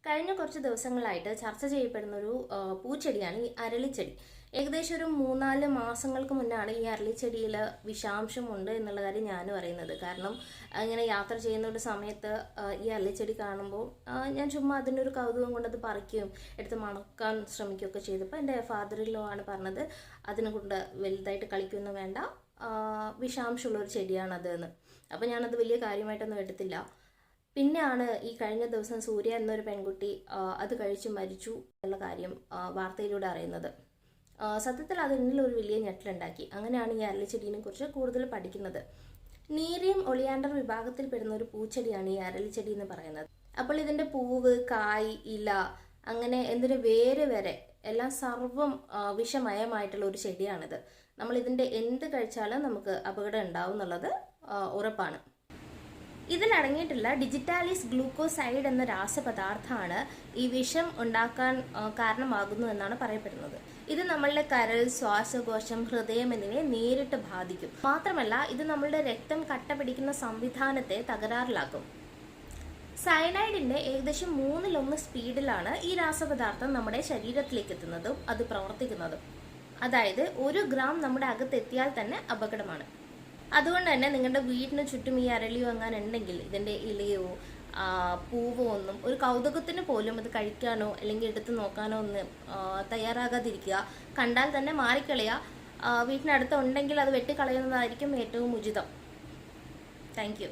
കഴിഞ്ഞ കുറച്ച് ദിവസങ്ങളായിട്ട് ചർച്ച ചെയ്യപ്പെടുന്ന ഒരു പൂച്ചെടിയാണ് ഈ അരളിച്ചെടി. ഏകദേശം ഒരു 3-4 മാസങ്ങൾക്ക് മുന്നാണ് ഈ അരളിച്ചെടിയിൽ വിഷാംശമുണ്ട് എന്നുള്ള കാര്യം ഞാനും അറിയുന്നത്. കാരണം ഇങ്ങനെ യാത്ര ചെയ്യുന്ന ഒരു സമയത്ത് ഈ അരളിച്ചെടി കാണുമ്പോൾ ഞാൻ ചുമ്മാ അതിൻ്റെ ഒരു കൗതുകം കൊണ്ട് അത് പറിക്കുകയും എടുത്ത് മണക്കാൻ ശ്രമിക്കുകയൊക്കെ ചെയ്തപ്പോൾ എൻ്റെ ഫാദറിലോ ആണ് പറഞ്ഞത് അതിനെ കൊണ്ട് വലുതായിട്ട് കളിക്കൊന്നും വേണ്ട, വിഷാംശമുള്ളൊരു ചെടിയാണത് എന്ന്. അപ്പോൾ ഞാനത് വലിയ കാര്യമായിട്ടൊന്നും എടുത്തില്ല. പിന്നെയാണ് ഈ കഴിഞ്ഞ ദിവസം സൂര്യ എന്നൊരു പെൺകുട്ടി അത് കഴിച്ചു മരിച്ചു എന്നുള്ള കാര്യം വാർത്തയിലൂടെ അറിയുന്നത്. സത്യത്തിൽ അത് എന്നിൽ ഒരു വലിയ ഞെട്ടലുണ്ടാക്കി. അങ്ങനെയാണ് ഈ അരളിച്ചെടിയെ കുറിച്ച് കൂടുതൽ പഠിക്കുന്നത്. നീരിയം ഒളിയാണ്ടർ വിഭാഗത്തിൽപ്പെടുന്ന ഒരു പൂച്ചെടിയാണ് ഈ അരളിച്ചെടി എന്ന് പറയുന്നത്. അപ്പോൾ ഇതിന്റെ പൂവ്, കായ്, ഇല, അങ്ങനെ എന്തിന് വേര് വരെ എല്ലാം സർവ്വം വിഷമയമായിട്ടുള്ള ഒരു ചെടിയാണിത്. നമ്മൾ ഇതിന്റെ എന്ത് കഴിച്ചാലും നമുക്ക് അപകടം ഉണ്ടാവും എന്നുള്ളത് ഉറപ്പാണ്. ഇതിലടങ്ങിയിട്ടുള്ള ഡിജിറ്റാലിസ് ഗ്ലൂക്കോസൈഡ് എന്ന രാസപദാർത്ഥമാണ് ഈ വിഷം ഉണ്ടാക്കാൻ കാരണമാകുന്നു എന്നാണ് പറയപ്പെടുന്നത്. ഇത് നമ്മളുടെ കരൾ, ശ്വാസകോശം, ഹൃദയം എന്നിവയെ നേരിട്ട് ബാധിക്കും. മാത്രമല്ല ഇത് നമ്മളുടെ രക്തം കട്ട പിടിക്കുന്ന സംവിധാനത്തെ തകരാറിലാക്കും. സയനൈഡിന്റെ ഏകദേശം 1/3 സ്പീഡിലാണ് ഈ രാസപദാർത്ഥം നമ്മുടെ ശരീരത്തിലേക്ക് എത്തുന്നതും അത് പ്രവർത്തിക്കുന്നതും. അതായത് 1 ഗ്രാം നമ്മുടെ അകത്തെത്തിയാൽ തന്നെ അപകടമാണ്. അതുകൊണ്ട് തന്നെ നിങ്ങളുടെ വീടിന് ചുറ്റും ഈ അരളിയോ അങ്ങനെ ഉണ്ടെങ്കിൽ ഇതിന്റെ ഇലയോ പൂവോ ഒന്നും ഒരു കൗതുകത്തിന് പോലും അത് കഴിക്കാനോ അല്ലെങ്കിൽ എടുത്ത് നോക്കാനോ ഒന്നും തയ്യാറാകാതിരിക്കുക. കണ്ടാൽ തന്നെ മാറിക്കളയുക. വീട്ടിനടുത്ത് ഉണ്ടെങ്കിൽ അത് വെട്ടിക്കളയുന്നതായിരിക്കും ഏറ്റവും ഉചിതം. Thank you.